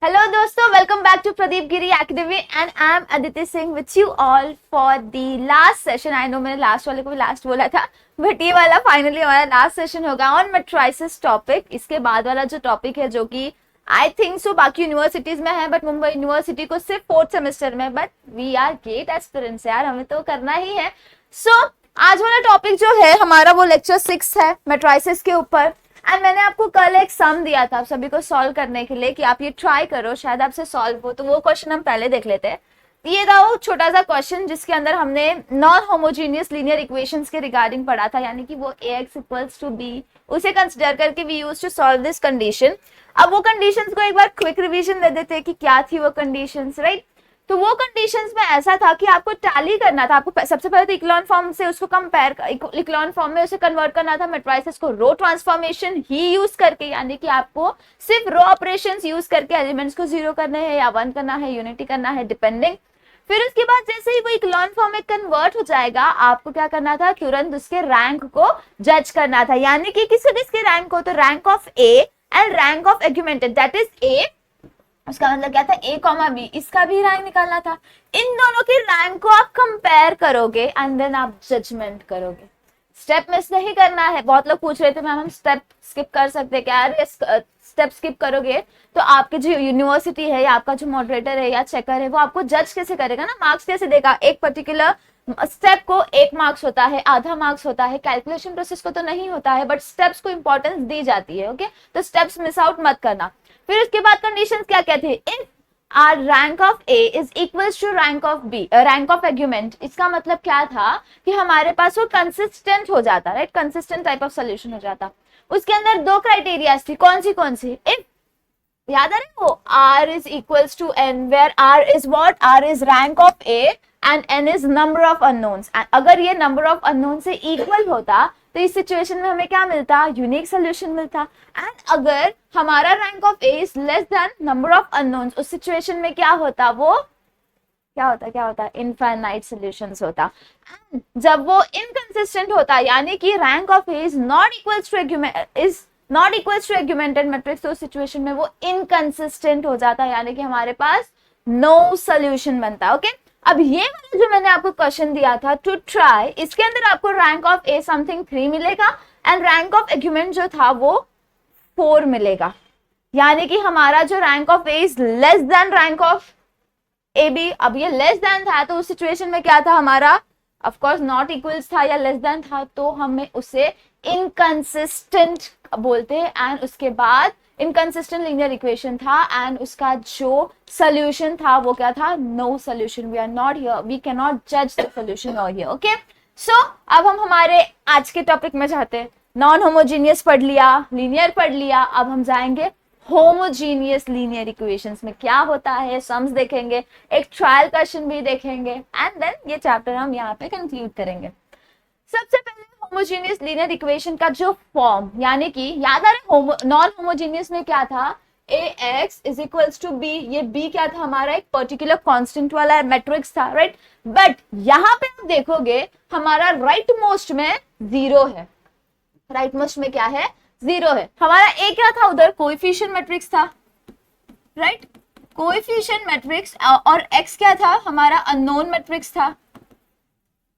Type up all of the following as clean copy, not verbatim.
Hello दोस्तों, welcome back to Pradeep Giri academy and I am Aditi Singh with you all for the last session. I know मैंने लास्ट वाले को भी लास्ट बोला था, बट ये वाला फाइनली हमारा लास्ट सेशन होगा ऑन मैट्रिसेस टॉपिक। इसके बाद वाला जो टॉपिक है, जो कि आई थिंक सो बाकी यूनिवर्सिटीज में है, बट मुंबई यूनिवर्सिटी को सिर्फ 4th सेमेस्टर में, but we are GATE aspirants यार, हमें तो करना ही है। सो आज वाला टॉपिक जो है हमारा वो लेक्चर 6 है मैट्रिसेस के ऊपर। एंड मैंने आपको कल एक सम दिया था आप सभी को सॉल्व करने के लिए कि आप ये ट्राई करो, शायद आपसे सॉल्व हो। तो वो क्वेश्चन हम पहले देख लेते हैं। ये था वो छोटा सा क्वेश्चन जिसके अंदर हमने नॉन होमोजीनियस लीनियर इक्वेशंस के रिगार्डिंग पढ़ा था, यानी कि वो ax इक्वल्स टू b, उसे कंसिडर करके we used to solve this condition. अब वो कंडीशंस को एक बार क्विक रिवीजन दे देते हैं कि क्या थी वो कंडीशंस, राइट। तो वो कंडीशंस में ऐसा था कि आपको टैली करना था, आपको सबसे पहले तो इक्लोन फॉर्म से उसको कंपेयर, इक्लोन फॉर्म में उसे कन्वर्ट करना था मैट्रिसेस को रो ट्रांसफॉर्मेशन ही यूज करके, यानी कि आपको सिर्फ रो ऑपरेशंस यूज करके एलिमेंट्स को 0 करने हैं या 1 करना है, यूनिटी करना है, डिपेंडिंग। फिर उसके बाद जैसे ही वो इक्लोन फॉर्म में कन्वर्ट हो जाएगा, आपको क्या करना था, तुरंत उसके रैंक को जज करना था, यानी कि किसके रैंक को, तो rank of A and rank of augmented, that is a, उसका मतलब क्या था a कॉमा b, इसका भी रैंक निकालना था। इन दोनों के रैंक को आप कंपेयर करोगे एंड देन आप जजमेंट करोगे। स्टेप मिस नहीं करना है। बहुत लोग पूछ रहे थे मैम हम स्टेप स्किप कर सकते क्या? अरे स्टेप स्किप करोगे तो आपके जो यूनिवर्सिटी है या आपका जो मॉडरेटर है या चेकर है वो आपको जज कैसे करेगा ना, मार्क्स कैसे देगा। एक पर्टिकुलर स्टेप को 1 मार्क्स होता है, आधा मार्क्स होता है, कैलकुलेशन प्रोसेस को तो नहीं होता है, बट स्टेप्स को इंपॉर्टेंस दी जाती है। ओके, तो स्टेप्स मिस आउट मत करना। फिर उसके बाद कंडीशंस क्या क्या थे, if R rank of A is equals to rank of B, rank of augment, इसका मतलब क्या था कि हमारे पास वो कंसिस्टेंट हो जाता, right, consistent type of solution हो जाता। उसके अंदर 2 क्राइटेरियाज थी, कौन सी, इफ याद आ रहे हो, r is equals to n, where r is what, r is rank of a and n is number of unknowns। अगर ये number of unknowns से equal होता तो इस सिचुएशन में हमें क्या मिलता, यूनिक सोल्यूशन मिलता। एंड अगर हमारा rank of A is less then number of unknowns, उस सिचुएशन में क्या होता, वो क्या होता, इनफाइनाइट सॉल्यूशंस होता। एंड जब वो इनकंसिस्टेंट होता, यानी कि rank of A is not equals to augmented matrix, तो उस सिचुएशन में वो इनकंसिस्टेंट हो जाता, यानी कि हमारे पास नो सोल्यूशन बनता। ओके, अब ये वाला जो मैंने आपको क्वेश्चन दिया था टू ट्राई, इसके अंदर आपको रैंक ऑफ ए समथिंग 3 मिलेगा एंड रैंक ऑफ एग्यूमेंट जो था वो 4 मिलेगा, यानी कि हमारा जो rank of A is less than rank of A B. अब ये लेस देन था तो उस सिचुएशन में क्या था हमारा, ऑफ कोर्स नॉट इक्वल्स था या लेस देन था, तो हमें उसे इनकंसिस्टेंट बोलते हैं। एंड उसके बाद इनकंसिस्टेंट लीनियर इक्वेशन था एंड उसका जो सोल्यूशन था वो क्या था, no solution. We are not here, we can not जज द सोल्यूशन और हियर। ओके, सो अब हम हमारे आज के टॉपिक में जाते हैं। नॉन होमोजीनियस पढ़ लिया, लीनियर पढ़ लिया, अब हम जाएंगे होमोजीनियस लीनियर इक्वेशंस में क्या होता है, सम्स देखेंगे, एक ट्रायल क्वेश्चन भी देखेंगे एंड देन ये चैप्टर हम यहाँ पे कंक्लूड करेंगे। सबसे पहले होमोजीनियस लीनियर इक्वेशन का जो फॉर्म, यानी कि याद आ रहा है नॉन होमोजीनियस में क्या था, ax is equals to b, ये b क्या था हमारा, एक पर्टिकुलर कांस्टेंट वाला मैट्रिक्स था, राइट। बट यहाँ पे आप देखोगे हमारा राइट मोस्ट में 0 है, राइट मोस्ट में क्या है, 0 है। हमारा a क्या था उधर, कोएफिशिएंट मैट्रिक्स था, राइट, कोएफिशिएंट मैट्रिक्स, और x क्या था हमारा, अननोन मैट्रिक्स था,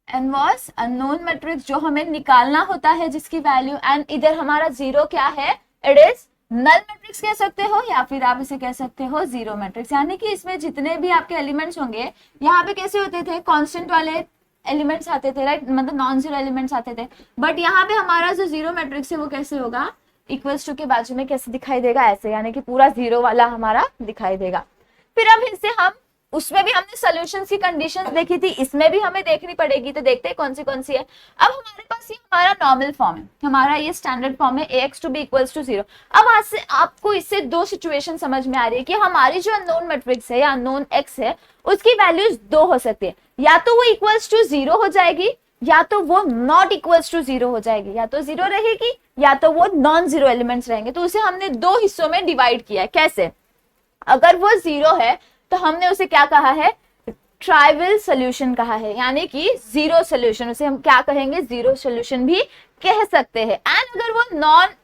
n was unknown मैट्रिक्स जो हमें निकालना होता है जिसकी वैल्यू। एंड इधर हमारा 0 क्या है, इट इज नल मैट्रिक्स कह सकते हो या फिर आप इसे कह सकते हो 0 मैट्रिक्स, यानी कि इसमें जितने भी आपके एलिमेंट्स होंगे यहाँ पे कैसे होते थे, कांस्टेंट वाले एलिमेंट्स आते थे, राइट, मतलब नॉन जीरो एलिमेंट्स आते थे। बट यहाँ पे हमारा जो 0 मैट्रिक्स है वो कैसे होगा, इक्वल्स टू के बाजू में कैसे दिखाई देगा, ऐसे, यानी कि पूरा 0 वाला हमारा दिखाई देगा। फिर अब इससे हम उसमें भी हमने सॉल्यूशंस की कंडीशंस देखी थी, इसमें भी हमें देखनी पड़ेगी, तो देखते हैं कौन सी है। अब हमारे पास ये हमारा नॉर्मल फॉर्म है, हमारा ये स्टैंडर्ड फॉर्म है ax to b equals to 0। अब आज से आपको इससे 2 सिचुएशन समझ में आ रही है कि हमारी जो अननोन मैट्रिक्स है या अननोन x है उसकी वैल्यूज 2 हो सकती है, या तो वो इक्वल्स टू 0 हो जाएगी या तो वो नॉट इक्वल्स टू 0 हो जाएगी, या तो 0 रहेगी या तो वो नॉन जीरो एलिमेंट्स रहेंगे। तो उसे हमने 2 हिस्सों में डिवाइड किया है। कैसे, अगर वो 0 है तो हमने उसे क्या कहा है, ट्राइवल सोल्यूशन कहा है, यानी कि जीरो सोल्यूशन, उसे हम क्या कहेंगे, जीरो सोल्यूशन भी कह सकते हैं। एंड अगर वो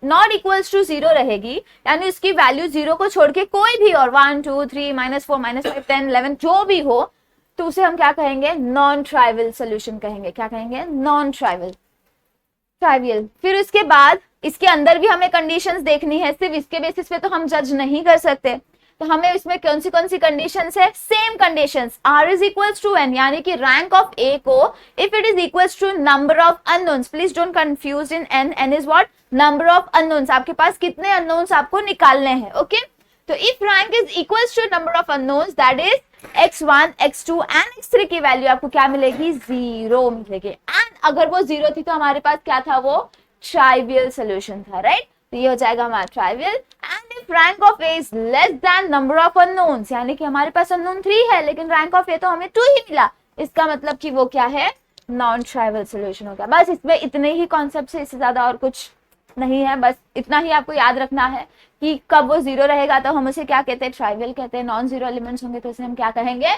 नॉट इक्वल्स टू जीरो रहेगी, यानी उसकी वैल्यू जीरो को छोड़ के कोई भी और 1 2 3 -4 -5 10 11 जो भी हो, तो उसे हम क्या कहेंगे, नॉन ट्राइवल सोल्यूशन कहेंगे। क्या कहेंगे, नॉन ट्राइवल, ट्राइवियल। फिर उसके बाद इसके अंदर भी हमें कंडीशंस देखनी है, सिर्फ इसके बेसिस पे तो हम जज नहीं कर सकते, तो हमें इसमें कौन सी कंडीशंस है, same conditions, r is equals to n, यानी कि रैंक ऑफ a को if it is equals to number of unknowns, please don't confuse in n is what, number of unknowns, आपके पास कितने अननोन्स आपको निकालने हैं, ओके। तो if rank is equals to number of unknowns, that is x1 x2 and x3 की value आपको क्या मिलेगी, 0 मिलेगी। एंड अगर वो 0 थी तो हमारे पास क्या था, वो ट्राइवियल सोल्यूशन था, राइट। तो ये हो जाएगा हमारा trivial. And if rank of A is less then number of unknowns, यानी कि हमारे पास अननोन 3 है लेकिन रैंक ऑफ ए तो हमें 2 ही मिला, इसका मतलब कि वो क्या है, नॉन ट्राइवियल सोल्यूशन हो गया। बस इसमें इतने ही कॉन्सेप्ट है, इससे ज्यादा और कुछ नहीं है, बस इतना ही आपको याद रखना है कि कब वो 0 रहेगा तो हम उसे क्या कहते हैं, ट्राइवियल कहते हैं। नॉन जीरो एलिमेंट्स होंगे तो उसे हम क्या कहेंगे,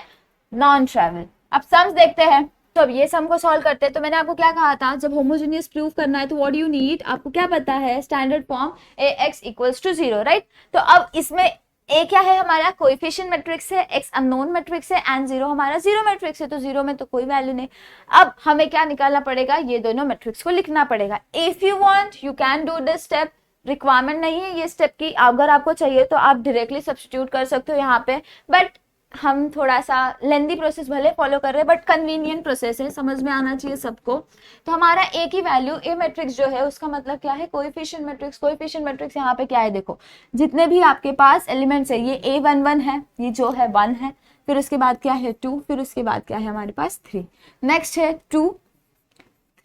नॉन ट्राइवियल। अब सम्स देखते हैं, तो अब ये सम को सॉल्व करते हैं। तो मैंने आपको क्या कहा था, जब होमोजेनियस प्रूव करना है तो व्हाट यू नीड, आपको क्या पता है, standard form ax equals to 0, right. तो अब इसमें a क्या है, हमारा कोएफिशिएंट मैट्रिक्स है, x अननोन मैट्रिक्स है एंड 0 हमारा जीरो मैट्रिक्स है, तो 0 में तो कोई वैल्यू नहीं। अब हमें क्या निकालना पड़ेगा, ये दोनों मैट्रिक्स को लिखना पड़ेगा। If you want you can do this step, requirement नहीं है ये स्टेप की, अगर आपको चाहिए तो आप डायरेक्टली सब्स्टिट्यूट कर सकते हो यहाँ पे, बट हम थोड़ा सा लेंदी प्रोसेस भले फॉलो कर रहे हैं बट कन्वीनियंट प्रोसेस है, समझ में आना चाहिए सबको। तो हमारा ए की वैल्यू, ए मैट्रिक्स जो है उसका मतलब क्या है, कोएफिशिएंट मैट्रिक्स। कोएफिशिएंट मैट्रिक्स यहाँ पे क्या है, देखो जितने भी आपके पास एलिमेंट्स है, ये a11 है, ये जो है 1 है, फिर उसके बाद क्या है 2, फिर उसके बाद क्या है हमारे पास 3, नेक्स्ट है 2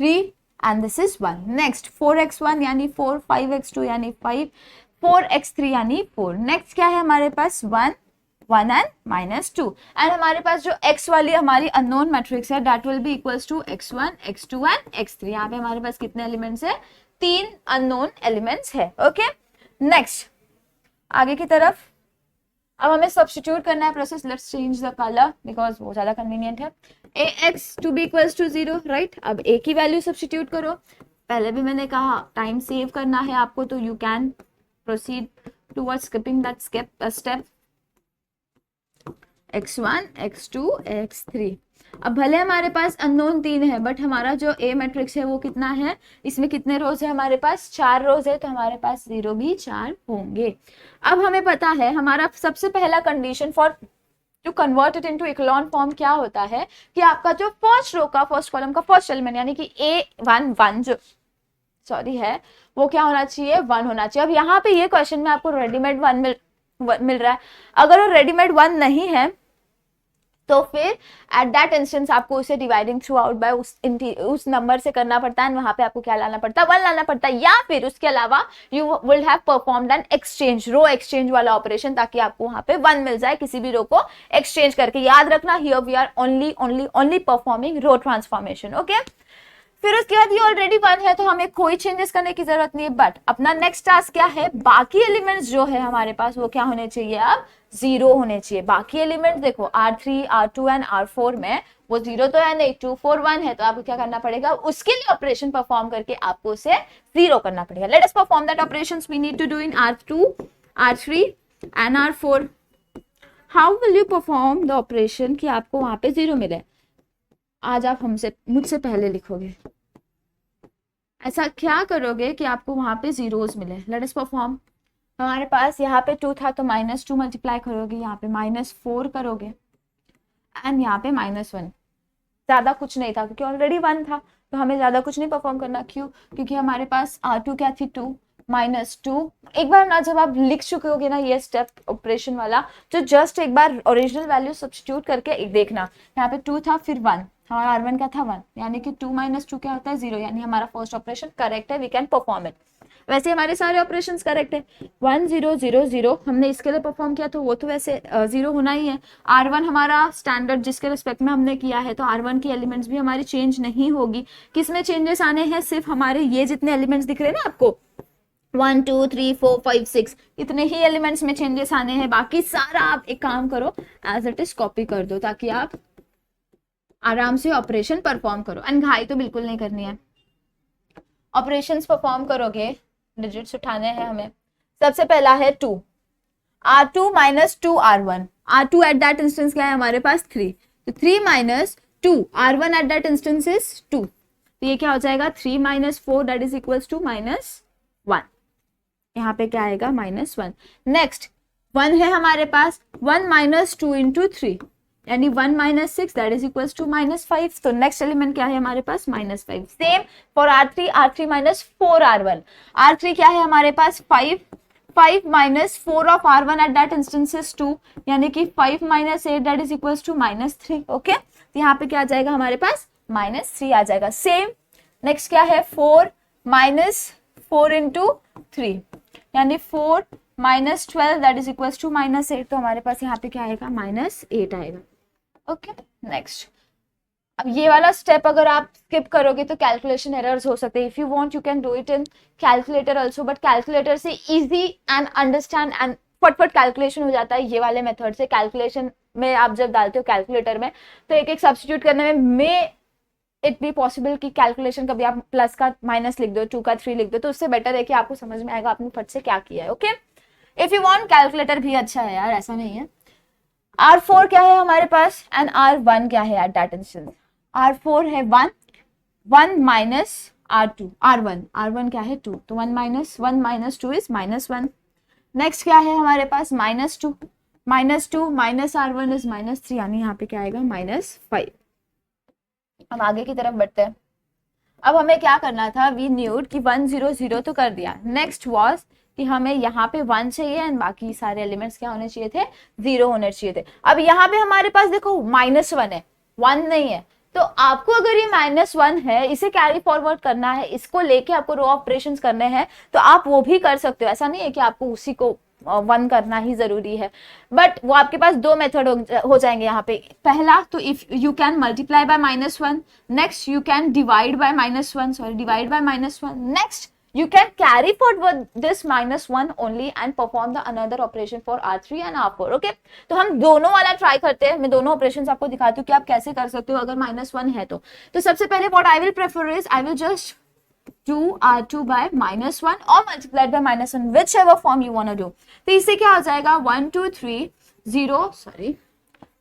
3 and this is 1, next 4x1 यानी 4, 5x2 यानी 5, 4x3 यानी 4, नेक्स्ट क्या है हमारे पास 1 1 एंड -2, एंड हमारे पास जो x वाली हमारी अननोन मैट्रिक्स है that will be equals to x1 x2 and x3। यहाँ पे हमारे पास कितने एलिमेंट्स है, 3 अननोन एलिमेंट्स है, ओके। नेक्स्ट आगे की तरफ अब हमें सब्स्टिट्यूट करना है process, let's change the colour because वो ज्यादा कन्वीनियंट है। ax to B equals to 0, right. अब a की वैल्यू सब्स्टिट्यूट करो, पहले भी मैंने कहा टाइम सेव करना है आपको, तो you can proceed towards skipping that step, x1 x2 x3। अब भले हमारे पास अननोन 3 है बट हमारा जो ए मैट्रिक्स है वो कितना है, इसमें कितने रोज है हमारे पास, 4 रोज है, तो हमारे पास 0 भी 4 होंगे। अब हमें पता है हमारा सबसे पहला condition for to convert it into echelon form क्या होता है कि आपका जो फर्स्ट रो का फर्स्ट कॉलम का फर्स्ट एलिमेंट यानी कि a11 जो सॉरी है वो क्या होना चाहिए, 1 होना चाहिए। अब यहाँ पे ये क्वेश्चन में आपको रेडीमेड 1 मिल रहा है, अगर वो रेडीमेड 1 नहीं है तो फिर एट दैट इंस्टेंस आपको उसे डिवाइडिंग थ्रू आउट बाय उस नंबर से करना पड़ता है, वहां पे आपको क्या लाना पड़ता है, 1 लाना पड़ता है, या फिर उसके अलावा you will have performed an exchange, row exchange वाला ऑपरेशन, ताकि आपको वहां पे 1 मिल जाए किसी भी रो को एक्सचेंज करके। याद रखना here we are only performing row transformation, okay. फिर उसके बाद ये ऑलरेडी 1 है तो हमें कोई चेंजेस करने की जरूरत नहीं है, बट अपना नेक्स्ट टास्क क्या है, बाकी एलिमेंट्स जो है हमारे पास वो क्या होने चाहिए, अब 0 होने चाहिए। बाकी एलिमेंट्स देखो R3 R2 एंड R4 में वो 0 तो है नहीं, 2 4 1 है, तो आपको क्या करना पड़ेगा, उसके लिए ऑपरेशन परफॉर्म करके आपको उसे 0 करना पड़ेगा। Let us perform that operations we need to do in R2 R3 and R4। How will you perform the operation कि आपको वहां पे 0 मिले, आज आप मुझसे पहले लिखोगे, ऐसा क्या करोगे कि आपको वहां पे जीरोस मिले। लेट अस परफॉर्म, हमारे पास यहाँ पे 2 था तो -2 मल्टीप्लाई करोगे, यहाँ पे -4 करोगे एंड यहाँ पे -1, ज्यादा कुछ नहीं था क्योंकि ऑलरेडी 1 था, तो हमें ज्यादा कुछ नहीं परफॉर्म करना। क्यों, क्योंकि हमारे पास R2 क्या थी 2 -2। एक बार ना जब आप लिख चुके होगे ना ये स्टेप ऑपरेशन वाला, तो जस्ट एक बार ओरिजिनल वैल्यू सब्स्टिट्यूट करके देखना, यहाँ पे 2 था फिर 1, हमारा R1 क्या था 1, यानी कि 2 - 2 क्या होता है 0, यानी हमारा फर्स्ट ऑपरेशन करेक्ट है, वी कैन परफॉर्म इट। वैसे हमारे सारे ऑपरेशंस करेक्ट है, 1 0 0 0 हमने इसके लिए परफॉर्म किया तो वो तो वैसे 0 होना ही है। R1 हमारा स्टैंडर्ड जिसके रिस्पेक्ट में हमने किया है, तो R1 की एलिमेंट्स भी हमारी चेंज नहीं होगी। किसमें चेंजेस आने हैं, सिर्फ हमारे ये जितने एलिमेंट्स दिख रहे हैं ना आपको 1 2 3 4 5 6 इतने ही एलिमेंट्स में चेंजेस आने हैं, बाकी सारा आप एक काम करो एज इट इज कॉपी कर दो ताकि आप आराम से ऑपरेशन परफॉर्म करो, एंड घाई तो बिल्कुल नहीं करनी है। ऑपरेशंस परफॉर्म करोगे, डिजिट्स उठाने हैं हमें। सबसे पहला है 2, R2 minus 2R1। R2 eight that instance क्या है हमारे पास 3, तो 3 minus 2, R1 at that instance is 2, तो ये क्या हो जाएगा 3 minus 4 that is equals to -1। यहाँ पे क्या आएगा -1। नेक्स्ट 1 है हमारे पास, 1 माइनस 2 इंटू 3 यानी 1 minus 6 that is equals to -5, तो नेक्स्ट एलिमेंट क्या है हमारे पास -5। Same for R3, R3 minus 4R1। R3 क्या है हमारे पास 5 minus 4 of R1 at that instance is 2, यानी कि 5 minus 8 that is equals to -3। Okay, तो यहाँ पे क्या आ जाएगा हमारे पास -3 आ जाएगा। सेम नेक्स्ट क्या है 4 माइनस 4 इंटू 3 यानी 4 minus 12 that is equals to -8, तो हमारे पास यहाँ पे क्या आएगा -8 आएगा। ओके, नेक्स्ट अब ये वाला स्टेप अगर आप स्किप करोगे तो कैलकुलेशन एरर्स हो सकते हैं। If you want you can do it in calculator also, but calculator से इजी एंड अंडरस्टैंड एंड फटफट कैलकुलेशन हो जाता है ये वाले मेथड से। कैलकुलेशन में आप जब डालते हो कैलकुलेटर में तो एक एक सब्स्टिट्यूट करने में मे इट बी पॉसिबल कि कैलकुलेशन कभी आप प्लस का माइनस लिख दो, 2 का 3 लिख दो, तो उससे बेटर है कि आपको समझ में आएगा आपने फट से क्या किया है। Okay, if you want calculator भी अच्छा है यार, ऐसा नहीं है। R4 क्या है हमारे पास एंड R1 क्या है एट दैट इंस्टेंस। R4 है 1 माइनस R1 क्या है 2, तो 1 माइनस 2 इज -1। नेक्स्ट क्या है हमारे पास -2 माइनस R1 इज -3, यानी यहाँ पे क्या आएगा -5। हम आगे की तरफ बढ़ते हैं। अब हमें क्या करना था, वी न्यूड कि 1 0 0 तो कर दिया। नेक्स्ट वॉज कि हमें यहाँ पे 1 चाहिए एंड बाकी सारे एलिमेंट्स क्या होने चाहिए थे 0 होने चाहिए थे। अब यहाँ पे हमारे पास देखो -1 है, 1 नहीं है, तो आपको अगर ये -1 है इसे कैरी फॉरवर्ड करना है, इसको लेके आपको रो ऑपरेशंस करने हैं तो आप वो भी कर सकते हो। ऐसा नहीं है कि आपको उसी को 1 करना ही जरूरी है, बट वो आपके पास 2 मेथड हो जाएंगे यहाँ पे। पहला तो if you can multiply by -1, next you can divide by -1, next you can carry forward this -1 only and perform the another operation for R3 and R4। okay, तो हम दोनों वाला ट्राई करते हैं। मैं दोनों ऑपरेशंस आपको दिखाती हूँ कि आप कैसे कर सकते हो अगर -1 है तो सबसे पहले what I will prefer is I will just do R2 by -1 or multiplied by -1, whichever form you want to do। तो इससे क्या हो जाएगा 1 2 3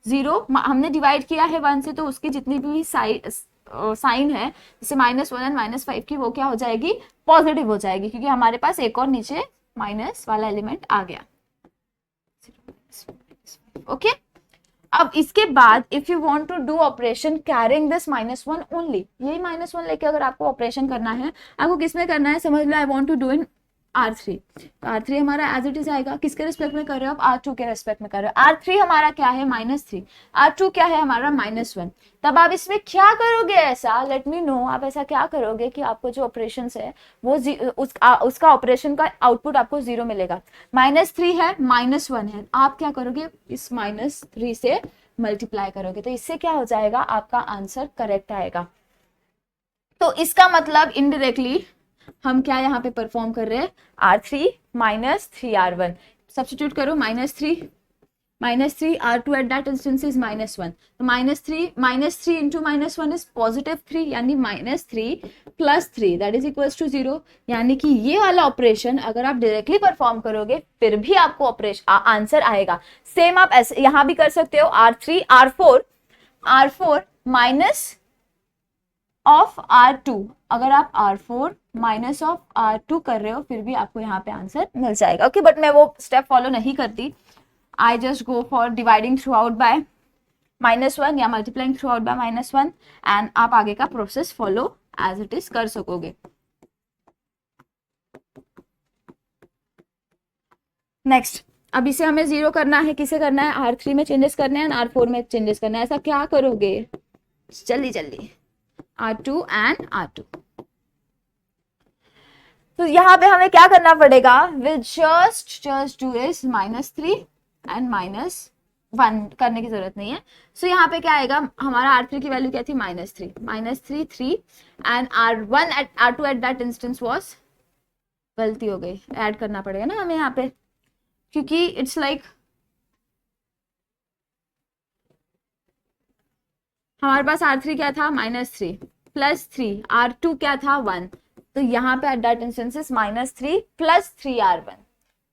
0 हमने डिवाइड किया है 1 से, तो उसकी जितनी भी साइन है जैसे -1 एंड -5 की, वो क्या हो जाएगी पॉजिटिव हो जाएगी, क्योंकि हमारे पास एक और नीचे माइनस वाला एलिमेंट आ गया। ओके, अब इसके बाद if you want to do operation carrying this -1 only, यही -1 लेके अगर आपको ऑपरेशन करना है, आपको किसमें करना है समझ लो। I want to do in R3, तो R3 हमारा एज इट इज आएगा। किसके रिस्पेक्ट में कर रहे हो आप, R2 के रिस्पेक्ट में कर रहे हो। R3 हमारा क्या है -3, R2 क्या है हमारा -1। तब आप इसमें क्या करोगे ऐसा, लेट मी नो, आप ऐसा क्या करोगे कि आपको जो ऑपरेशन है वो उसका ऑपरेशन का आउटपुट आपको 0 मिलेगा। -3 है -1 है, आप क्या करोगे इस -3 से मल्टीप्लाई करोगे, तो इससे क्या हो जाएगा आपका आंसर करेक्ट आएगा। तो इसका मतलब इनडायरेक्टली हम क्या यहाँ पे परफॉर्म कर रहे हैं R3 -3R1। सब्स्टिट्यूट करो -3 R2 eight that instance is -1, तो -3 इंटू -1 इज +3, यानी -3 + 3 दैट इज इक्वल्स टू 0। यानी कि ये वाला ऑपरेशन अगर आप डायरेक्टली परफॉर्म करोगे फिर भी आपको ऑपरेशन आंसर आएगा। सेम आप ऐसे यहाँ भी कर सकते हो, R4 माइनस ऑफ R2, अगर आप R4 माइनस ऑफ R2 कर रहे हो फिर भी आपको यहाँ पे आंसर मिल जाएगा। ओके, बट मैं वो स्टेप फॉलो नहीं करती, I just go for dividing throughout by -1 या multiplying throughout by -1, and आप आगे का process follow as it is कर सकोगे। नेक्स्ट, अब इसे हमें 0 करना है, किसे करना है R3 में चेंजेस करने हैं, R4 में चेंजेस करना है। ऐसा क्या करोगे जल्दी R2 एंड R2, तो यहाँ पे हमें क्या करना पड़ेगा, will just do is -3 and -1 करने की जरूरत नहीं है। सो यहाँ पे क्या आएगा, हमारा R3 की वैल्यू क्या थी -3 and R2 eight that instance was, गलती हो गई, ऐड करना पड़ेगा ना हमें यहाँ पे, क्योंकि इट्स लाइक हमारे पास R3 क्या था -3 +3, R2 क्या था 1, तो यहाँ पे at that instances -3 +3R1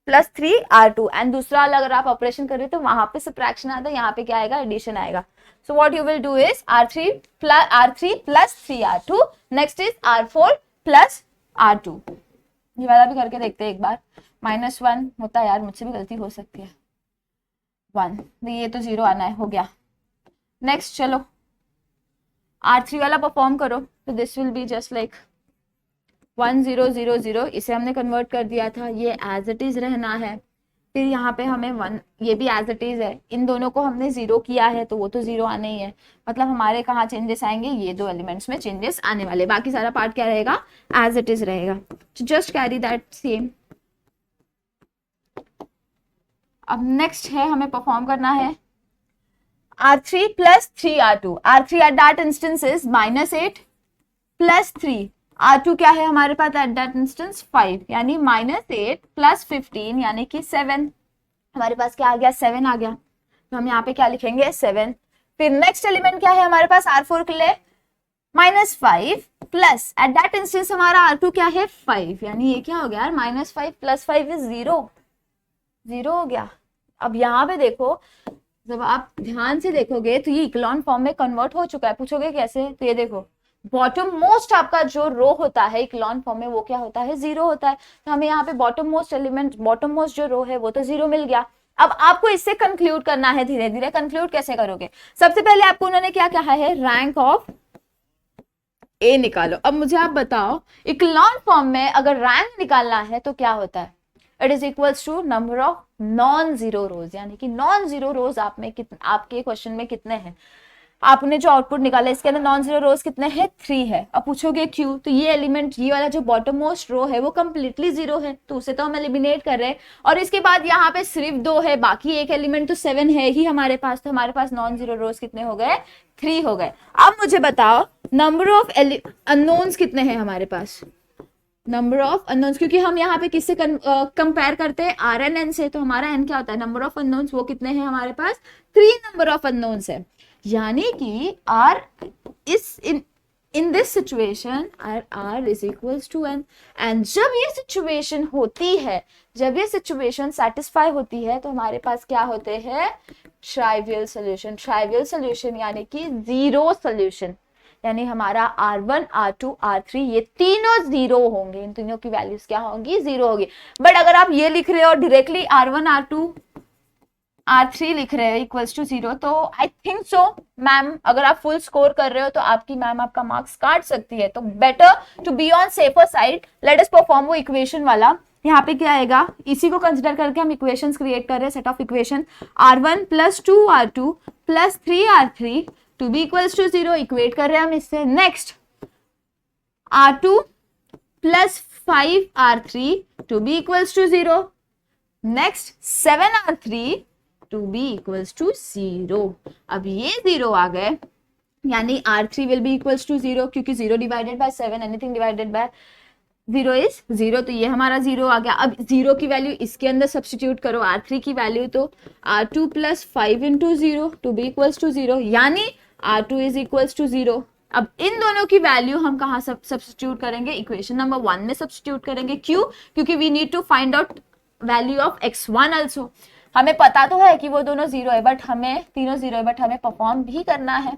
+3R2 and दूसरा अगर आप ऑपरेशन कर रहे हो तो वहां पे सब्ट्रैक्शन आता है, यहाँ पे क्या आएगा, एडिशन आएगा. So what you will do is R3 + 3R2, next is R4 + R2. ये वाला भी करके देखते हैं एक बार. -1 होता है यार, मुझसे भी गलती हो सकती है. 1, ये तो 0 आना है, हो गया. नेक्स्ट चलो R3 वाला परफॉर्म करो, तो this will be just like 1 0 0 0. इसे हमने कन्वर्ट कर दिया था, ये एज इट इज रहना है. फिर यहाँ पे हमें 1, ये भी एज इट इज है. इन दोनों को हमने 0 किया है तो वो तो 0 आने ही है. मतलब हमारे कहाँ चेंजेस आएंगे, ये दो एलिमेंट्स में चेंजेस आने वाले, बाकी सारा पार्ट क्या रहेगा, एज इट इज रहेगा. Just carry that same. अब नेक्स्ट है, हमें परफॉर्म करना है R3 + 3R2. R3 eight that instance is -8 + 3. R2 क्या है हमारे पास एट दैट इंस्टेंस 5, यानी -8 + 15 यानी कि 7. हमारे पास क्या आ गया, 7 आ गया. तो हम यहाँ पे क्या लिखेंगे, 7. फिर नेक्स्ट एलिमेंट क्या है हमारे पास R4 के लिए, -5 प्लस एट दैट इंस्टेंस हमारा R2 क्या है 5, यानी ये क्या हो गया यार, -5 + 5 इज 0, 0 हो गया. अब यहाँ पे देखो, जब आप ध्यान से देखोगे तो ये इक्लॉन फॉर्म में कन्वर्ट हो चुका है. पूछोगे कैसे, तो ये देखो बॉटम मोस्ट आपका जो रो होता है इक्लॉन फॉर्म में वो क्या होता है, 0 होता है. तो हमें यहाँ पे bottom most element, bottom most जो रो है वो तो 0 मिल गया. अब आपको इससे कंक्लूड करना है, धीरे धीरे कंक्लूड कैसे करोगे. सबसे पहले आपको उन्होंने क्या कहा है, रैंक ऑफ ए निकालो. अब मुझे आप बताओ, इक्लॉन फॉर्म में अगर रैंक निकालना है तो क्या होता है, it is equals to number of non zero rows, यानी कि नॉन जीरो रोज आप में कितने, आपके क्वेश्चन में कितने हैं, आपने जो आउटपुट निकाला इसके अंदर नॉन जीरो रोज कितने हैं, 3 है. अब पूछोगे क्यों, तो ये एलिमेंट, ये वाला जो बॉटम मोस्ट रो है वो कंप्लीटली 0 है, तो उसे तो हम एलिमिनेट कर रहे हैं. और इसके बाद यहाँ पे सिर्फ 2 है, बाकी एक एलिमेंट तो 7 है ही हमारे पास, तो हमारे पास नॉन जीरो रोज कितने हो गए, 3 हो गए. अब मुझे बताओ नंबर ऑफ अननोन्स कितने हैं हमारे पास, नंबर ऑफ अननोन्स, क्योंकि हम यहाँ पे किससे कंपेयर करते हैं, RNN से, तो हमारा n क्या होता है, नंबर ऑफ अननोन्स, वो कितने हैं हमारे पास, 3 नंबर ऑफ अननोन्स है. यानी कि R is in this situation R is equals to n. And जब ये सिचुएशन होती है, जब ये सिचुएशन सेटिस्फाई होती है, तो हमारे पास क्या होते हैं, ट्राइवियल सोल्यूशन. ट्राइवियल सोल्यूशन यानी कि 0 सोल्यूशन, यानी हमारा R1 R2 R3 ये तीनों 0 होंगे, इन तीनों की वैल्यूज क्या होंगी, 0 होगी. बट अगर आप ये लिख रहे हो डायरेक्टली R1 R2 R3 लिख रहे हो इक्वल्स टू 0, तो आई थिंक सो मैम, अगर आप फुल स्कोर कर रहे हो तो आपकी मैम आपका मार्क्स काट सकती है. तो better to be on safer side, let us perform वो इक्वेशन वाला. यहाँ पे क्या आएगा, इसी को कंसिडर करके हम इक्वेशंस क्रिएट कर रहे हैं, set of equation R1 + 2R2 + 3R3 to B equals to 0, equate कर रहे हैं हम इससे. Next R2 + 5R3 to B equals to 0, next 7R3 to B equals to 0. अब ये 0 आ गए, यानी R3 will be equals to 0, क्योंकि 0 divided by 7, anything divided by 0 is 0, तो ये हमारा 0 आ गया. अब 0 की वैल्यू इसके अंदर सब्स्टिट्यूट करो, R3 की वैल्यू, तो R2 + 5 × 0 to be equals to 0, यानी R2 इज इक्वल्स टू 0. अब इन दोनों की वैल्यू हम कहाँ सब्स्टिट्यूट करेंगे, इक्वेशन नंबर 1 में सब्स्टिट्यूट करेंगे. क्यों, क्योंकि we need to find out value of x1 also. हमें पता तो है कि वो दोनों 0 है, बट हमें तीनों 0 है, बट हमें परफॉर्म भी करना है.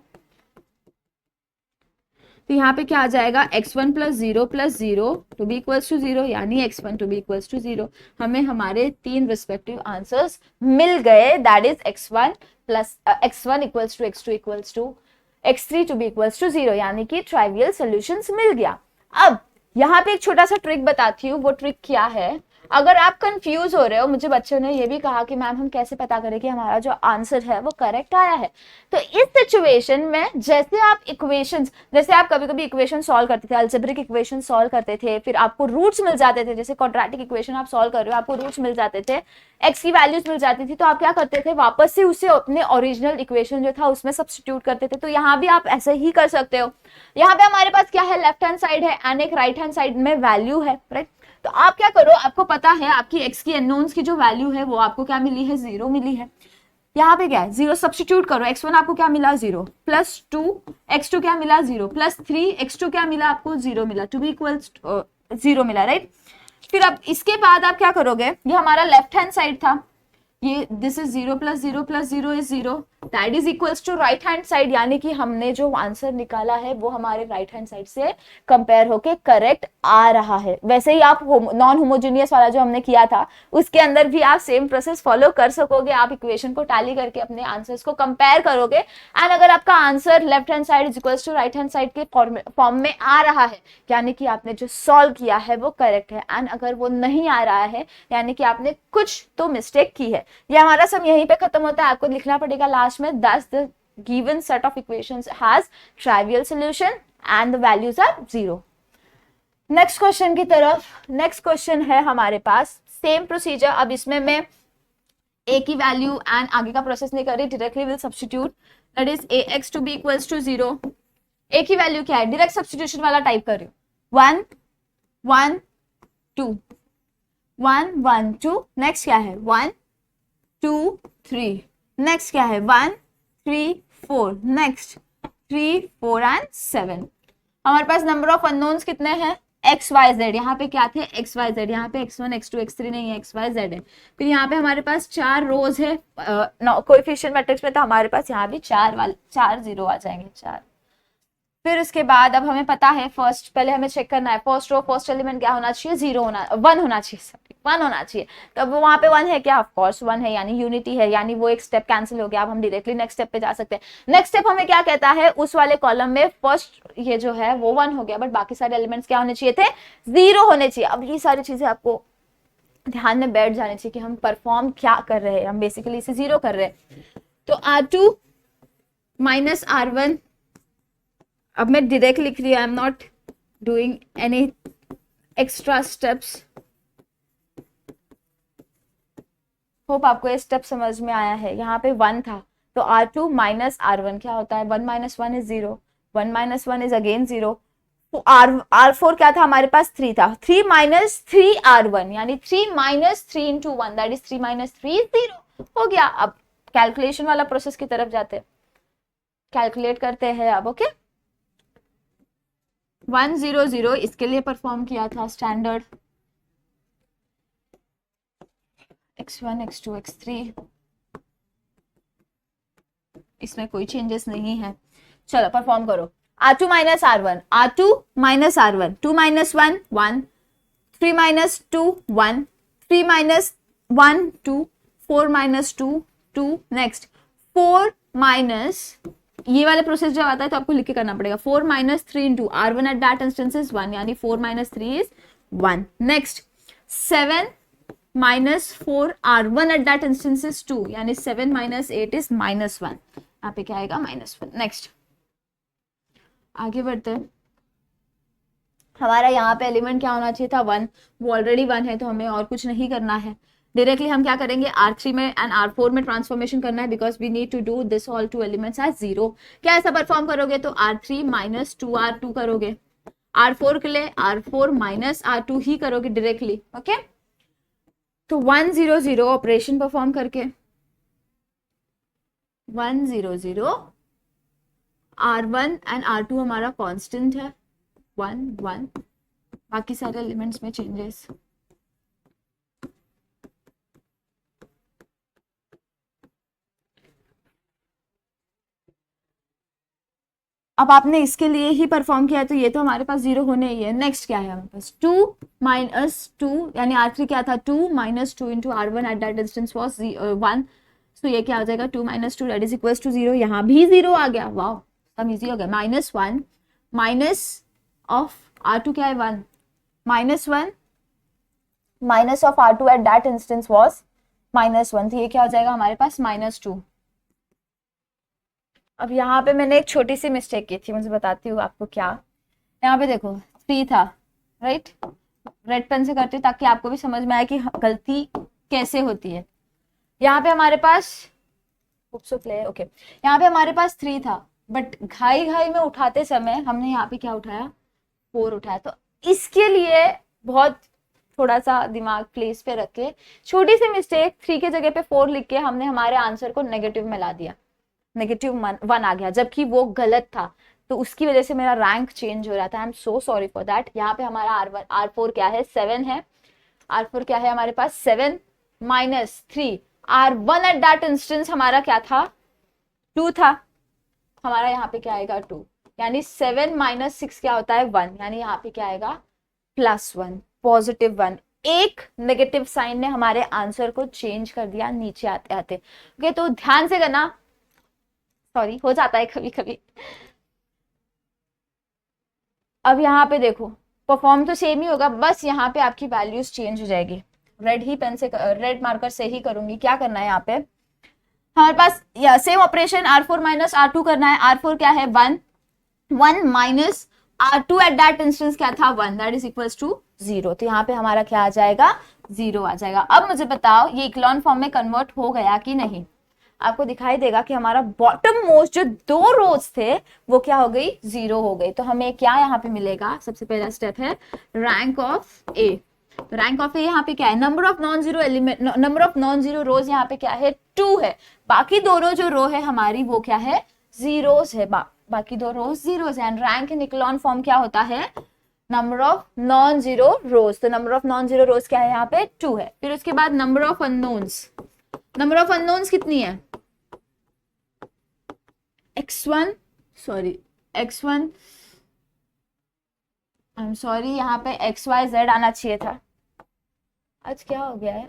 तो यहाँ पे क्या आ जाएगा, x1 + 0 + 0 to be equals to 0, यानी x1 to be equals to 0. हमें हमारे 3 रिस्पेक्टिव आंसर्स मिल गए, that is x1 equals to x2 equals to x3 to B equals to 0, यानी कि ट्राइवियल सॉल्यूशंस मिल गया. अब यहाँ पे एक छोटा सा ट्रिक बताती हूँ. वो ट्रिक क्या है, अगर आप कंफ्यूज हो रहे हो, मुझे बच्चों ने ये भी कहा कि मैम हम कैसे पता करें कि हमारा जो आंसर है वो करेक्ट आया है, तो इस सिचुएशन में जैसे आप इक्वेशंस, जैसे आप कभी कभी इक्वेशन सॉल्व करते थे, अलजेब्रिक इक्वेशन सॉल्व करते थे, फिर आपको रूट्स मिल जाते थे, जैसे क्वाड्रेटिक इक्वेशन आप सॉल्व कर रहे हो, आपको रूट्स मिल जाते थे, एक्स की वैल्यूज मिल जाती थी, तो आप क्या करते थे, वापस से उसे अपने ओरिजिनल इक्वेशन जो था उसमें सब्स्टिट्यूट करते थे. तो यहाँ भी आप ऐसे ही कर सकते हो. यहाँ पे हमारे पास क्या है, लेफ्ट हैंड साइड है एंड एक राइट हैंड साइड में वैल्यू है, राइट. तो आप क्या करो, आपको पता है आपकी x की अननोन्स की जो वैल्यू है वो आपको क्या मिली है, 0 मिली है. यहाँ पे क्या है, 0 सब्सटीट्यूट करो, x1 आपको क्या मिला 0, प्लस 2 x2 क्या मिला 0, प्लस 3 x2 क्या मिला आपको 0 मिला, टू बी इक्वल्स 0 मिला, राइट। फिर अब इसके बाद आप क्या करोगे, ये हमारा लेफ्ट हैंड साइड था, ये this is 0 plus 0 plus 0 is 0, that is equals to right hand side, यानी कि हमने जो आंसर निकाला है वो हमारे राइट हैंड साइड से कंपेयर होके करेक्ट आ रहा है। वैसे ही आप नॉन होमोजेनियस वाला जो हमने किया था उसके अंदर भी आप सेम प्रोसेस फॉलो कर सकोगे, आप इक्वेशन को टैली करके अपने आंसर्स को कंपेयर करोगे, एंड अगर आपका answer left hand side is equals to right hand side के फॉर्म में आ रहा है, यानी कि आपने जो सॉल्व किया है वो करेक्ट है, एंड अगर वो नहीं आ रहा है यानी कि आपने कुछ तो मिस्टेक की है। ये हमारा सम यहीं पे खत्म होता है, आपको लिखना पड़ेगा लास्ट में thus the given set of equations has trivial solution and the values are 0। Next question की तरफ, नेक्स्ट क्वेश्चन है हमारे पास सेम प्रोसीजर, अब इसमें मैं a की वैल्यू एंड आगे का प्रोसेस नहीं कर रही, directly will substitute, that is ax to be equals to 0। a की वैल्यू क्या है, डायरेक्ट सब्स्टिट्यूशन वाला टाइप कर रही हूँ, 1 1 2 1 1 2, नेक्स्ट क्या है 1 2 3, नेक्स्ट क्या है 1 3 4, नेक्स्ट 3 4 एंड 7। हमारे पास नंबर ऑफ अननोन्स कितने हैं, एक्स वाई जेड, यहाँ पे क्या थे एक्स वाई जेड, यहाँ पे x1 x2 x3 नहीं है, एक्स वाई जेड है। फिर यहाँ पे हमारे पास 4 रोज है कोएफिशिएंट मैट्रिक्स में, तो हमारे पास यहाँ भी 4 जीरो आ जाएंगे, 4। फिर उसके बाद अब हमें पता है फर्स्ट, पहले हमें चेक करना है फर्स्ट रो फर्स्ट एलिमेंट क्या होना चाहिए, 0 होना 1 होना चाहिए, सॉरी 1 होना चाहिए। तो अब वहां पे 1 है क्या, ऑफ कोर्स 1 है, यानी यूनिटी है, यानी वो एक स्टेप कैंसिल हो गया। अब हम डायरेक्टली नेक्स्ट स्टेप पे जा सकते हैं। नेक्स्ट स्टेप हमें क्या कहता है, उस वाले कॉलम में फर्स्ट ये जो है वो 1 हो गया, बट बाकी सारे एलिमेंट्स क्या होने चाहिए थे, 0 होने चाहिए। अब ये सारी चीजें आपको ध्यान में बैठ जानी चाहिए कि हम परफॉर्म क्या कर रहे हैं, हम बेसिकली इसे 0 कर रहे हैं। तो R2 माइनस R1, अब मैं डायरेक्ट लिख रही हूँ, I am not doing any extra steps. Hope आपको ये स्टेप समझ में आया है। यहाँ पे 1 था तो R2 माइनस R1 क्या होता है, 1 minus 1 is 0, 1 minus 1 is again 0। तो R4 क्या था हमारे पास, 3 था, 3 माइनस 3 R1 यानी 3 minus 3 into 1 that is 3 minus 3 is 0 हो गया। अब कैलकुलेशन वाला प्रोसेस की तरफ जाते हैं, कैलकुलेट करते हैं अब। ओके 1 0 0 इसके लिए परफॉर्म किया था स्टैंडर्ड, x1 x2 x3 इसमें कोई चेंजेस नहीं है। चलो परफॉर्म करो, R2 minus R1, R2 minus R1, 2 minus 1 1, 3 minus 2 1, 3 minus 1 2, 4 minus 2 2, next 4 minus, ये वाले प्रोसेस जब आता है तो आपको लिख के करना पड़ेगा, 4 minus 3 into R1 at that instance is 1 यानी 4 minus 3 is 1। Next 7 minus 4 R1 at that instance is 2 यानी 7 माइनस 8 इज माइनस 1, यहाँ पे क्या आएगा -1। नेक्स्ट आगे बढ़ते हैं, हमारा यहाँ पे एलिमेंट क्या होना चाहिए था 1, वो ऑलरेडी 1 है तो हमें और कुछ नहीं करना है। डायरेक्टली हम क्या करेंगे, R3 में एंड R4 में ट्रांसफॉर्मेशन करना है because we need to do this all to elements as 0। क्या ऐसा परफॉर्म करोगे तो R3 माइनस 2R2 करोगे, R4 के लिए R4 माइनस R2 ही करोगे डायरेक्टली। ओके तो 1 0 0 ऑपरेशन परफॉर्म करके 1 0 0 R1 एंड R2 हमारा कांस्टेंट है 1 1, बाकी सारे एलिमेंट्स में चेंजेस। अब आपने इसके लिए ही परफॉर्म किया है तो ये तो हमारे पास 0 होने ही है। नेक्स्ट क्या है हमारे पास 2 माइनस 2 यानी R3 क्या था 2 minus 2 into R1 at that distance was 1, तो ये क्या हो जाएगा 2 minus 2 that is equal to 0, यहाँ भी 0 आ गया, वाह सब इजी हो गया। -1 माइनस ऑफ R2 क्या है 1, -1 minus of R2 eight that instance was -1, तो ये क्या हो जाएगा हमारे पास -2। अब यहाँ पे मैंने एक छोटी सी मिस्टेक की थी, मुझे बताती हूँ आपको क्या। यहाँ पे देखो 3 था, राइट, रेड पेन से करती हूँ ताकि आपको भी समझ में आए कि गलती कैसे होती है। यहाँ पे हमारे पास ओके यहाँ पे हमारे पास 3 था, बट घाई घाई में उठाते समय हमने यहाँ पे क्या उठाया 4 उठाया, तो इसके लिए बहुत थोड़ा सा दिमाग प्लेस पे रख के, छोटी सी मिस्टेक, 3 के जगह पे 4 लिख के हमने हमारे आंसर को नेगेटिव में ला दिया, -1 आ गया, जबकि वो गलत था। तो उसकी वजह से मेरा रैंक चेंज हो रहा था। I am so sorry for that. यहाँ पे हमारा R4 क्या है, 7 है। R4 क्या है हमारे पास, 7 -3। R1 एट दैट इंस्टेंस हमारा क्या था, 2 था। हमारा यहाँ पे क्या आएगा, 2, यानी 7 - 6 क्या होता है, 1, यानी यहाँ पे क्या आएगा, +1, +1। एक नेगेटिव साइन ने हमारे आंसर को चेंज कर दिया नीचे आते आते। ओके, तो ध्यान से करना, सॉरी हो जाता है कभी कभी। अब यहाँ पे देखो, परफॉर्म तो सेम ही होगा, बस यहाँ पे आपकी वैल्यूज चेंज हो जाएगी। रेड ही पेन से, रेड मार्कर से ही करूंगी। क्या करना है यहाँ पे, हमारे पास सेम ऑपरेशन, R4 - R2 करना है। R4 क्या है, 1 1 -R2 एट दैट इंस्टेंस क्या था, 1, दैट इज इक्वल्स टू 0। तो यहाँ पे हमारा क्या आ जाएगा, 0 आ जाएगा। अब मुझे बताओ ये इक्लॉन फॉर्म में कन्वर्ट हो गया कि नहीं। आपको दिखाई देगा कि हमारा बॉटम मोस्ट जो 2 रोज थे वो क्या हो गई, 0 हो गई। तो हमें क्या यहाँ पे मिलेगा, सबसे पहला स्टेप है रैंक ऑफ ए। तो रैंक ऑफ ए यहाँ पे क्या है, number of non zero element, number of non zero रोज यहाँ पे क्या है, 2 है। बाकी दोनों जो रो है हमारी वो क्या है, जीरोस है। बाकी 2 रोज जीरोस है। And rank in echelon form क्या होता है, number of non zero rows. तो number of non zero rows क्या है यहाँ पे, 2 है। फिर उसके बाद number of unknowns, number of unknowns कितनी है, x1, sorry x1, I am sorry, यहाँ पे XYZ आना चाहिए था, आज क्या हो गया है,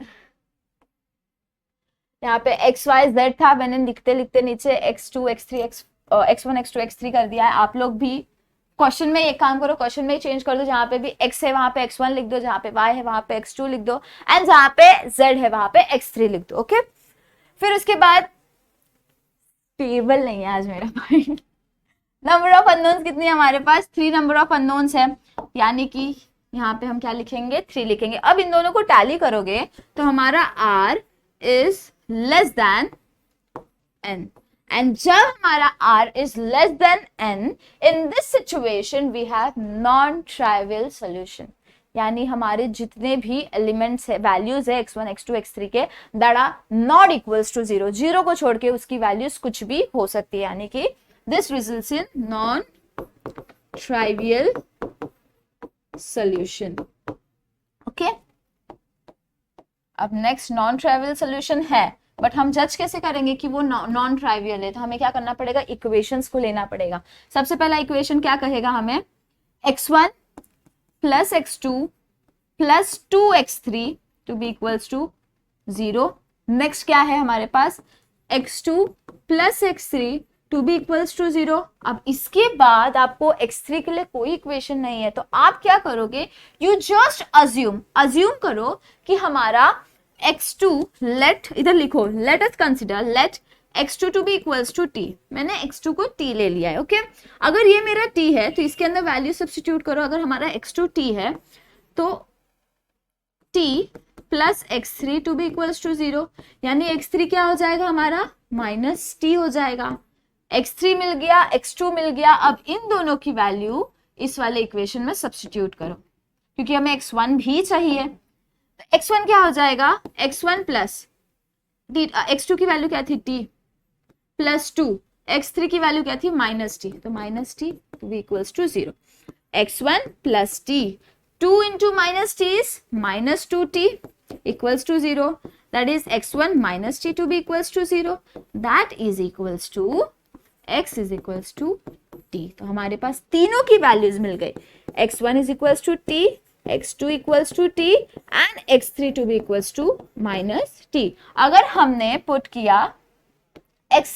यहाँ पे XYZ था, मैंने लिखते लिखते नीचे x2 x3 x1 x2 x3 कर दिया है। आप लोग भी क्वेश्चन में एक काम करो, क्वेश्चन में चेंज कर दो, जहां पे भी x है वहां पे x1 लिख दो, जहां पे y है वहां पे x2 लिख दो, एंड जहां पे z है वहां पे x3 लिख दो। ओके, फिर उसके बाद टेबल नहीं है आज मेरा माइंड। नंबर ऑफ अननोन्स कितनी है हमारे पास, 3 नंबर ऑफ अननोन्स है, यानी कि यहाँ पे हम क्या लिखेंगे, 3 लिखेंगे। अब इन दोनों को टैली करोगे तो हमारा R is less than n, and जब हमारा R is less than n, in this situation we have non trivial solution, यानी हमारे जितने भी एलिमेंट्स है, वैल्यूज है x1 x2 x3 के, that are not equals to 0, 0 को छोड़ के उसकी वैल्यूज कुछ भी हो सकती है, यानी कि this results in non trivial solution. Okay, अब नेक्स्ट नॉन ट्राइवियल सॉल्यूशन है, बट हम जज कैसे करेंगे कि वो नॉन ट्राइवियल है, तो हमें क्या करना पड़ेगा, इक्वेशंस को लेना पड़ेगा। सबसे पहला इक्वेशन क्या कहेगा हमें, x1 plus x2 plus 2x3 to B equals to 0। Next क्या है हमारे पास, x2 plus x3 to B equals to 0। अब इसके बाद आपको x3 के लिए कोई इक्वेशन नहीं है, तो आप क्या करोगे, यू जस्ट अज्यूम करो कि हमारा x2, लेट इधर लिखो, let us consider let x2 to B equals to t। मैंने x2 को t ले लिया है। ओके, अगर ये मेरा t है तो इसके अंदर वैल्यू सब्स्टिट्यूट करो। अगर हमारा x2 t है तो t plus x3 to B equals to 0, यानी x3 क्या हो जाएगा हमारा, -t हो जाएगा। x3 मिल गया, x2 मिल गया। अब इन दोनों की वैल्यू इस वाले इक्वेशन में सब्स्टिट्यूट करो, क्योंकि हमें x1 भी चाहिए। तो x1 क्या हो जाएगा, x1 प्लस x2 की वैल्यू क्या थी, t प्लस 2, x3 की वैल्यू क्या थी, -t, तो -t to B equals to 0। x1 plus t, 2 into -t is -2t equals to 0. That is x1 minus t to be equals to 0. That is equals to x is equals to t. तो हमारे पास तीनों की values मिल गई, x1 is equals to t, x2 equals to t and x3 to be equals to -t. अगर हमने put किया x,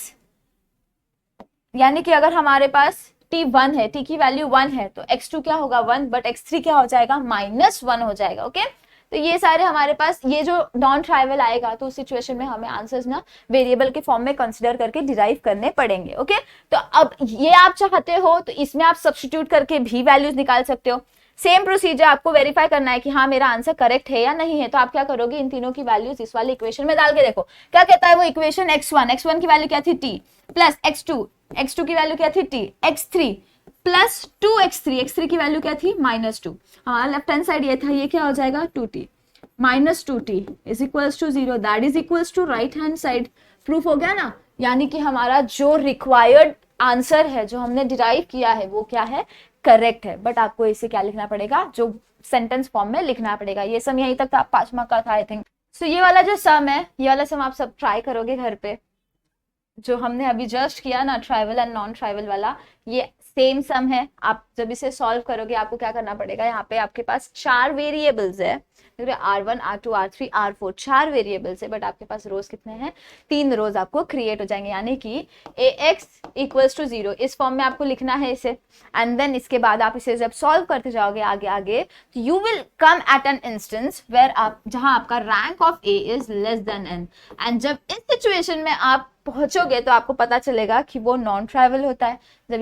यानी कि अगर हमारे पास t 1 है, t की वैल्यू 1 है, तो x2 क्या होगा 1, बट x3 क्या हो जाएगा -1 हो जाएगा। ओके, तो ये सारे हमारे पास, ये जो नॉन ट्राइवल आएगा तो उस सिचुएशन में हमें आंसर्स ना वेरिएबल के फॉर्म में कंसीडर करके डिराइव करने पड़ेंगे। ओके, तो अब ये आप चाहते हो तो इसमें आप सब्स्टिट्यूट करके भी वैल्यूज निकाल सकते हो। सेम प्रोसीजर, आपको वेरीफाई करना है कि हाँ मेरा आंसर करेक्ट है या नहीं है, तो आप क्या करोगे, इन तीनों की वैल्यूज इस वाले इक्वेशन में डाल के देखो क्या कहता है वो इक्वेशन। x1 की वैल्यू क्या थी t, प्लस x2 की वैल्यू क्या थी t, x3 plus 2x3, x3 की वैल्यू क्या थी -2, हमारा लेफ्ट हैंड साइड ये था, ये क्या हो जाएगा 2t, -2t is equals to 0, that is equals to right hand side. Proof हो गया ना, यानी कि हमारा जो रिक्वायर्ड आंसर है, जो हमने डिराइव किया है, वो क्या है, करेक्ट है। बट आपको इसे क्या लिखना पड़ेगा, जो सेंटेंस फॉर्म में लिखना पड़ेगा। ये सम यहीं तक था, 5 मार्क का था आई थिंक। सो ये वाला जो सम है, ये वाला सम आप सब ट्राई करोगे घर पे, जो हमने अभी जस्ट किया ना ट्राइवल एंड नॉन ट्राइवल वाला, ये सेम सम है। आप जब इसे सॉल्व करोगे, आपको क्या करना पड़ेगा, यहाँ पे आपके पास 4 वेरिएबल्स है, R1 R2 R3 R4 4 variables है, बट आपके पास रोज कितने हैं, 3 रोज आपको क्रिएट हो जाएंगे, यानी कि ax इक्वल्स टू 0 इस फॉर्म में आपको लिखना है इसे। एंड देन इसके बाद आप इसे जब सॉल्व करते जाओगे आगे आगे, you will come at an instance where आप, जहां आपका rank of a is less than n, and जब इस सिचुएशन में आप पहुंचोगे तो आपको पता चलेगा कि वो नॉन ट्राइवल होता है। जब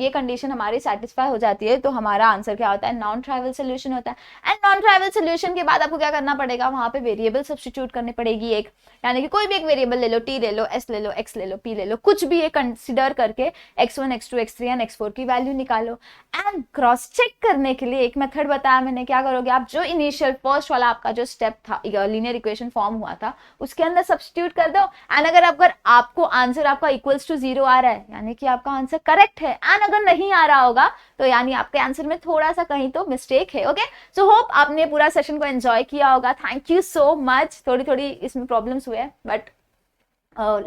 ये कंडीशन हमारी सेटिस्फाई हो जाती है तो हमारा आंसर क्या होता है, नॉन ट्राइवल सोल्यूशन होता है। एंड नॉन ट्राइवल सोल्यूशन के बाद आपको क्या करना पड़ेगा, वहां पे वेरिएबल सब्स्टिट्यूट करनी पड़ेगी एक, यानी कि कोई भी एक वेरिएबल ले लो, t ले लो, s ले लो, x ले लो, p ले लो, कुछ भी ये कंसिडर करके x1 x2 x3 and x4 की वैल्यू निकालो। एंड क्रॉस चेक करने के लिए एक मेथड बताया मैंने, क्या करोगे आप, जो इनिशियल फर्स्ट वाला आपका जो स्टेप था, लीनियर इक्वेशन फॉर्म हुआ था, उसके अंदर सब्स्टिट्यूट कर दो। एंड अगर आपको आंसर आपका इक्वल्स टू 0 आ रहा है, यानी कि आपका आंसर करेक्ट है। एंड अगर नहीं आ रहा होगा तो यानी आपके आंसर में थोड़ा सा कहीं तो मिस्टेक है। ओके, सो होप आपने पूरा सेशन को एंजॉय किया होगा। Thank you so much. थोड़ी इसमें प्रॉब्लम्स हुए बट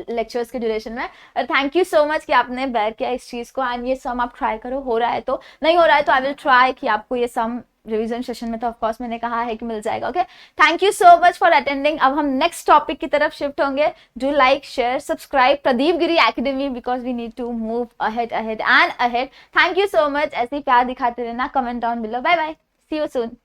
लेक्चर्स के ड्यूरेशन में, थैंक यू सो मच कि आपने बेयर किया इस चीज को। एंड ये सम आप ट्राई करो, हो रहा है तो, नहीं हो रहा है तो आई विल ट्राई कि आपको ये सम रिवीजन सेशन में तो ऑफ कोर्स मैंने कहा है कि मिल जाएगा। Okay, thank you so much for attending. अब हम नेक्स्ट टॉपिक की तरफ शिफ्ट होंगे। Do like, share, subscribe Pradeep Giri academy, because we need to move ahead and ahead. Thank you so much. ऐसे ही प्यार दिखाते रहना, comment down below. Bye bye, see you soon.